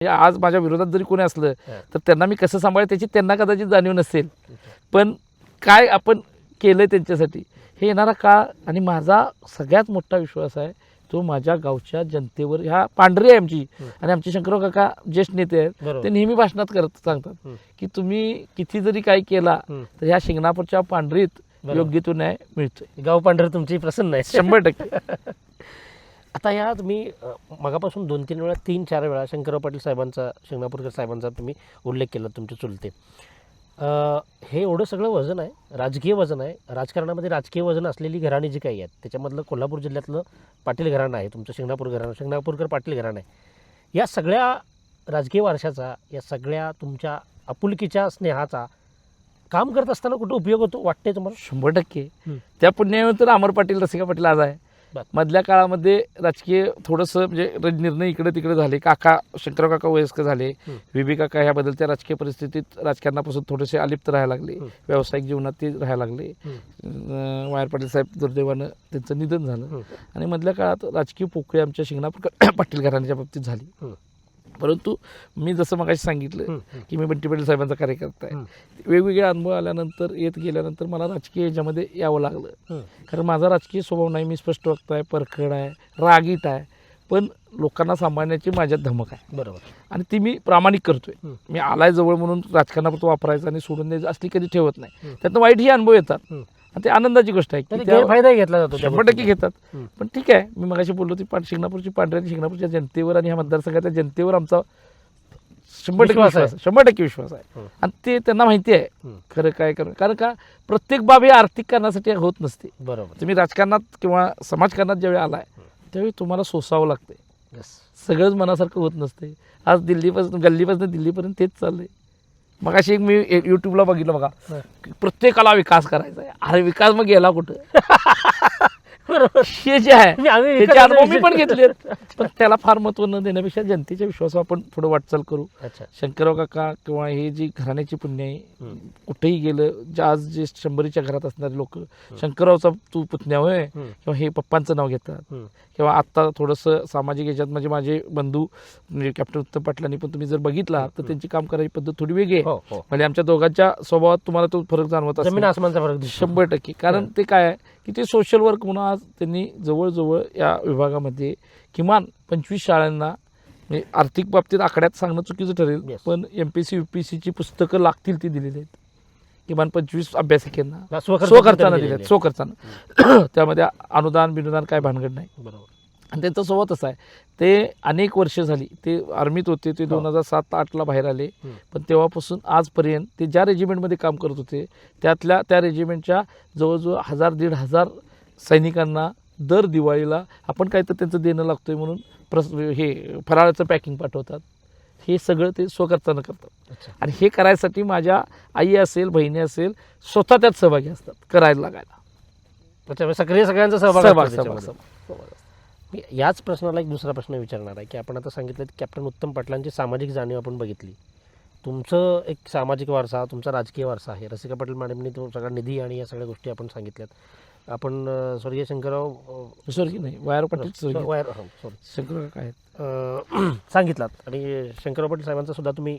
आज माझ्या विरोधात जरी कोणी असलं तर त्यांना मी कसं सांभाळेल त्याची त्यांना कदाचित जाणीव नसेल, पण काय आपण केलं त्यांच्यासाठी हे येणारा काळ. आणि माझा सगळ्यात मोठा विश्वास आहे तो माझ्या गावच्या जनतेवर. ह्या पांढरी आहे आमची, आणि आमचे शंकरराव काका ज्येष्ठ नेते आहेत, ते नेहमी भाषणात सांगतात की तुम्ही किती जरी काही केला तर ह्या शिंगणापूरच्या पांढरीत योग्य तो न्याय मिळतोय. गाव पांढरं तुमची प्रसन्न आहे 100%. आता या तुम्ही मगापासून 2-3 वेळा 3-4 वेळा शंकरराव पाटील साहेबांचा, शिंगणापूरकर साहेबांचा तुम्ही उल्लेख केला, तुमचे चुलते. हे एवढं सगळं वजन आहे, राजकीय वजन आहे. राजकारणामध्ये राजकीय वजन असलेली घराणी जी काही आहेत त्याच्यामधलं कोल्हापूर जिल्ह्यातलं पाटील घराणं आहे, तुमचं शिंगणापूरकर पाटील घराणं आहे. या सगळ्या राजकीय वारशाचा, या सगळ्या तुमच्या आपुलकीच्या स्नेहाचा काम करत असताना कुठं उपयोग होतो वाटते तुम्हाला? 100%. त्या पुण्यानंतर अमर पाटील, रसिका पाटील आज आहे. मधल्या काळामध्ये राजकीय थोडंसं म्हणजे निर्णय इकडे तिकडे झाले. काका, शंकरराव काका वयस्कर झाले, बीबी काका ह्या बदलत्या राजकीय परिस्थितीत राजकारणापासून थोडेसे अलिप्त राहायला लागले, व्यावसायिक जीवनात ते राहायला लागले. वायर पाटील साहेब दुर्दैवानं त्यांचं निधन झालं, आणि मधल्या काळात राजकीय पोकळी आमच्या शिंगणापूर पाटील घराण्याच्या बाबतीत झाली. परंतु मी जसं मगाशी सांगितलं की मी बंटी पाटील साहेबांचा कार्यकर्ता आहे. वेगवेगळे अनुभव आल्यानंतर, येत गेल्यानंतर मला राजकीय याच्यामध्ये यावं लागलं. कारण माझा राजकीय स्वभाव नाही, मी स्पष्ट वक्ता आहे, परखड आहे, रागीट आहे, पण लोकांना सांभाळण्याची माझ्यात धमक आहे. बरोबर. आणि ती मी प्रामाणिक करतोय. मी आलाय जवळ म्हणून राजकारणापुरतं वापरायचं आणि सोडून द्यायचं असली कधी ठेवत नाही. त्यातनं वाईटही अनुभव येतात, आणि ते आनंदाची गोष्ट आहे की फायदा घेतला जातो. 100% घेतात. पण ठीक आहे, मी मगाशी बोललो ती शिंगणापूरची पांढऱ्या, शिंगणापूरच्या जनतेवर आणि ह्या मतदारसंघाच्या जनतेवर आमचा 100% विश्वास आहे. आणि ते त्यांना माहिती आहे खरं काय करणं. कारण का प्रत्येक बाब ही आर्थिक कारणासाठी होत नसते. बरोबर. तुम्ही राजकारणात किंवा समाजकारणात ज्यावेळी आलाय त्यावेळी तुम्हाला सोसावं लागते. सगळंच मनासारखं होत नसते. आज गल्लीपासून दिल्लीपर्यंत तेच चाललंय. मग अशी एक मी यूट्यूबला बघितलं बघा, प्रत्येकाला विकास करायचा आहे. अरे विकास मग गेला कुठं? हे जे आहे त्याचे अनुभव मी पण घेतलेत, पण त्याला फार महत्व न देण्यापेक्षा जनतेच्या विश्वासावर आपण पुढे वाटचाल करू. शंकरराव काका किंवा हे जी घराण्याची पुण्य आहे, कुठेही गेलं, आज जे 100च्या घरात असणारे लोक शंकररावचा तू पुतण्या होय किंवा हे पप्पांचं नाव घेतात. किंवा आत्ता थोडंसं सामाजिक याच्यात म्हणजे माझे बंधू म्हणजे कॅप्टन उत्तम पाटलांनी पण तुम्ही जर बघितला तर त्यांची काम करायची पद्धत थोडी वेगळी आहे. म्हणजे आमच्या दोघांच्या स्वभावात तुम्हाला तो फरक जाणवत असेल. 100%. कारण ते काय आहे की ते सोशल वर्क म्हणून आज त्यांनी जवळजवळ या विभागामध्ये किमान 25 शाळांना, म्हणजे आर्थिक बाबतीत आकड्यात सांगणं चुकीचं ठरेल, पण MPSC UPSCची पुस्तकं लागतील ती दिलेली आहेत. किमान 25 अभ्यासिकांना स्वखर्चानं दिलेत, स्वखर्चानं. त्यामध्ये अनुदान बिनुदान काय भानगड नाही. बरोबर. आणि त्यांचा स्वभाव तसा आहे. ते अनेक वर्ष झाली ते आर्मीत होते, ते 2007-08ला बाहेर आले, पण तेव्हापासून आजपर्यंत ते ज्या रेजिमेंटमध्ये काम करत होते त्या रेजिमेंटच्या जवळजवळ 1000-1500 सैनिकांना दर दिवाळीला आपण काय तर त्यांचं देणं लागतोय म्हणून हे फराळाचं पॅकिंग पाठवतात. हे सगळं ते स्वखर्चानं करतात. आणि हे करायसाठी माझ्या आई असेल, बहिणी असेल, स्वतः त्यात सहभागी असतात करायला लागायला. सक्रिय सगळ्यांचा सहभाग. मी याच प्रश्नाला एक दुसरा प्रश्न विचारणार आहे की आपण आता सांगितलं की कॅप्टन उत्तम पाटलांची सामाजिक जाणीव आपण बघितली. तुमचं एक सामाजिक वारसा, तुमचा राजकीय वारसा आहे. रसिका पाटील मॅडमनी तो सगळा निधी आणि या सगळ्या गोष्टी आपण सांगितल्यात. आपण स्वर्गीय शंकरराव वायर पाटील शंकरराव काय सांगितलात, आणि शंकरराव पाटील साहेबांचा सुद्धा तुम्ही,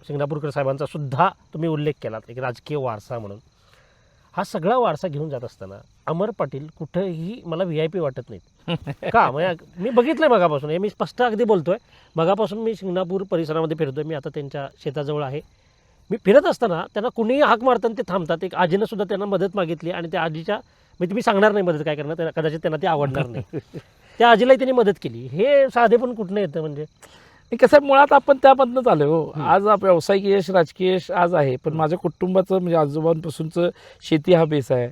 शिंगणापूरकर साहेबांचा सुद्धा तुम्ही उल्लेख केलात एक राजकीय वारसा म्हणून. हा सगळा वारसा घेऊन जात असताना अमर पाटील कुठंही मला VIP वाटत नाहीत का? म्हणजे मी बघितलंय मगापासून, हे मी स्पष्ट अगदी बोलतोय, मगापासून मी शिंगणापूर परिसरामध्ये फिरतोय. मी आता त्यांच्या शेताजवळ आहे. मी फिरत असताना त्यांना कुणीही हाक मारताना ते थांबतात. एक आजीनं सुद्धा त्यांना मदत मागितली, आणि त्या आजीच्या, म्हणजे तुम्ही सांगणार नाही मदत काय करणार, त्यांना कदाचित त्यांना ते आवडणार नाही. त्या आजीलाही त्यांनी मदत केली. हे साधे पण कुठनं येतं म्हणजे? कसं मुळात आपण त्यामधनंच आलो हो. आज व्यावसायिक यश, राजकीय यश आज आहे, पण माझ्या कुटुंबाचं म्हणजे आजोबांपासूनचं शेती हा बेस आहे.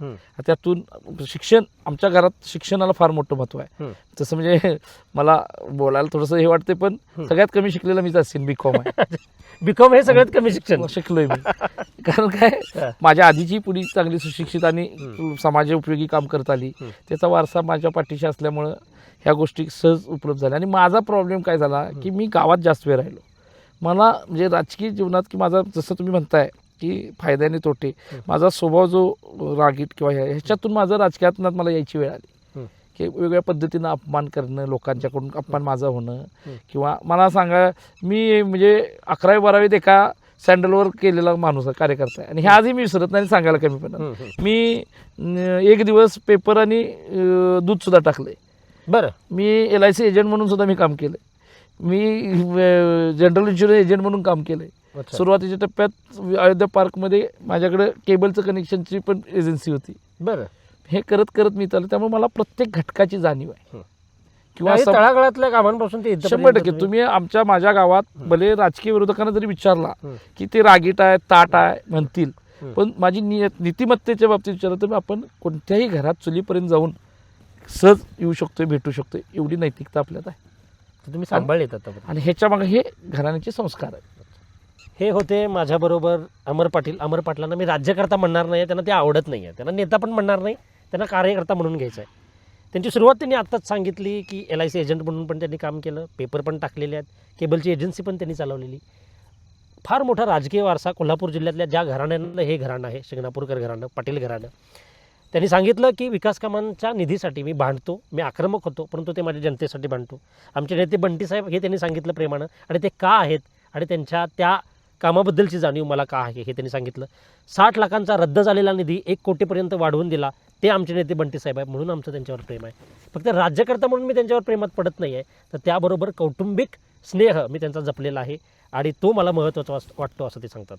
त्यातून शिक्षण, आमच्या घरात शिक्षणाला फार मोठं महत्व आहे. तसं म्हणजे मला बोलायला थोडंसं हे वाटते, पण सगळ्यात कमी शिकलेलं मीच असेल. BCom आहे. BCom हे सगळ्यात कमी शिक्षण शिकलोय मी. कारण काय, माझ्या आधीची पिढी चांगली सुशिक्षित आणि समाजोपयोगी काम करत आली. त्याचा वारसा माझ्या पाठीशी असल्यामुळं ह्या गोष्टी सहज उपलब्ध झाल्या. आणि माझा प्रॉब्लेम काय झाला की मी गावात जास्त वेळ राहिलो. मला म्हणजे राजकीय जीवनात की माझा, जसं तुम्ही म्हणताय की फायद्याने तोटे, माझा स्वभाव जो रागीट किंवा ह्याच्यातून माझं राजकारणात मला यायची वेळ आली की वेगवेगळ्या पद्धतीनं अपमान करणं, लोकांच्याकडून अपमान माझा होणं, किंवा मला सांगा मी म्हणजे 11वी-12वीत एका सँडलवर केलेला माणूस आहे, कार्यकर्ता आहे, आणि हे आजही मी विसरत नाही, सांगायला कमी पण मी एक दिवस पेपर आणि दूध सुद्धा टाकले. बरं. मी LIC एजंट म्हणून सुद्धा मी काम केलं. मी जनरल इन्शुरन्स एजंट म्हणून काम केलं. सुरुवातीच्या टप्प्यात अयोध्या पार्कमध्ये माझ्याकडे केबलचं कनेक्शनची पण एजन्सी होती. बरं. हे करत करत मी चाललं, त्यामुळे मला प्रत्येक घटकाची जाणीव आहे. किंवा तळागाळातल्या कामांपासून ते 100% तुम्ही माझ्या गावात भले राजकीय विरोधकांना जरी विचारला की ते रागीट आहे, ताट आहे म्हणतील, पण माझी नीतिमत्तेच्या बाबतीत विचारलं तर आपण कोणत्याही घरात चुलीपर्यंत जाऊन सहज येऊ शकतोय, भेटू शकतोय, एवढी नैतिकता आपल्यात आहे. तुम्ही सांभाळले येतात. आणि ह्याच्या मागे हे घराण्याचे संस्कार आहेत. हे होते माझ्याबरोबर अमर पाटील. अमर पाटलांना मी राज्यकर्ता म्हणणार नाही, त्यांना ते आवडत नाही आहे, त्यांना नेता पण म्हणणार नाही, त्यांना कार्यकर्ता म्हणून घ्यायचं आहे. त्यांची सुरुवात त्यांनी आत्ताच सांगितली की LIC एजंट म्हणून पण त्यांनी काम केलं, पेपर पण टाकलेले आहेत, केबलची एजन्सी पण त्यांनी चालवलेली. फार मोठा राजकीय वारसा कोल्हापूर जिल्ह्यातल्या ज्या घराण्यांना हे घराणं आहे, शिंगणापूरकर घराणं, पाटील घराणं, त्यांनी सांगितलं की विकास कामांच्या निधीसाठी मी भांडतो, मी आक्रमक होतो, परंतु ते माझ्या जनतेसाठी भांडतो. आमचे नेते बंटी साहेब हे त्यांनी सांगितलं प्रेमानं, आणि ते का आहेत आणि त्यांच्या त्या कामाबद्दलची जाणीव मला का आहे हे त्यांनी सांगितलं. 60 लाखांचा रद्द झालेला निधी 1 कोटीपर्यंत वाढवून दिला, ते आमचे नेते बंटी साहेब आहे, म्हणून आमचं त्यांच्यावर प्रेम आहे. फक्त राज्यकर्ता म्हणून मी त्यांच्यावर प्रेमात पडत नाही आहे, तर त्याबरोबर कौटुंबिक स्नेह मी त्यांचा जपलेला आहे, आणि तो मला महत्त्वाचा वाटतो असं ते सांगतात.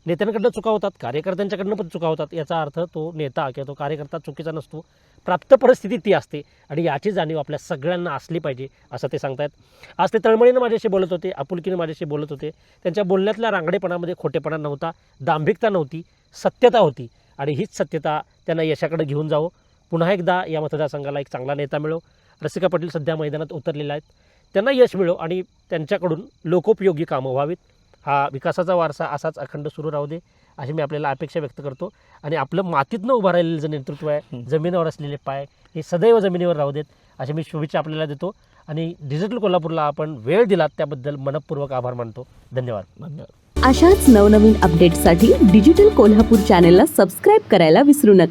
नेत्यांकडनं चुका होतात, कार्यकर्त्यांच्याकडनं पण चुका होतात, याचा अर्थ तो नेता किंवा तो कार्यकर्ता चुकीचा नसतो, प्राप्त परिस्थिती ती असते, आणि याची जाणीव आपल्या सगळ्यांना असली पाहिजे असं ते सांगतायत. आज ते तळमळीनं माझ्याशी बोलत होते, आपुलकीनं माझ्याशी बोलत होते. त्यांच्या बोलण्यातल्या रांगडेपणामध्ये खोटेपणा नव्हता, दांभिकता नव्हती, सत्यता होती, आणि हीच सत्यता त्यांना यशाकडे घेऊन जावं. पुन्हा एकदा या मतदारसंघाला एक चांगला नेता मिळो. रसिका पाटील सध्या मैदानात उतरलेला आहेत, त्यांना यश मिळो आणि त्यांच्याकडून लोकोपयोगी कामं व्हावीत. हा विकासाचा वारसा असाच अखंड सुरू राहू दे अशी मी आपल्याला अपेक्षा व्यक्त करतो. आणि आपलं मातीतनं उभं राहिलेलं जे नेतृत्व आहे, जमिनीवर असलेले पाय हे सदैव जमिनीवर राहू देत अशी मी शुभेच्छा आपल्याला देतो. आणि डिजिटल कोल्हापूरला आपण वेळ दिलात त्याबद्दल मनपूर्वक आभार मानतो. धन्यवाद. अशाच नवनवीन अपडेट्ससाठी डिजिटल कोल्हापूर चॅनेलला सबस्क्राईब करायला विसरू नका.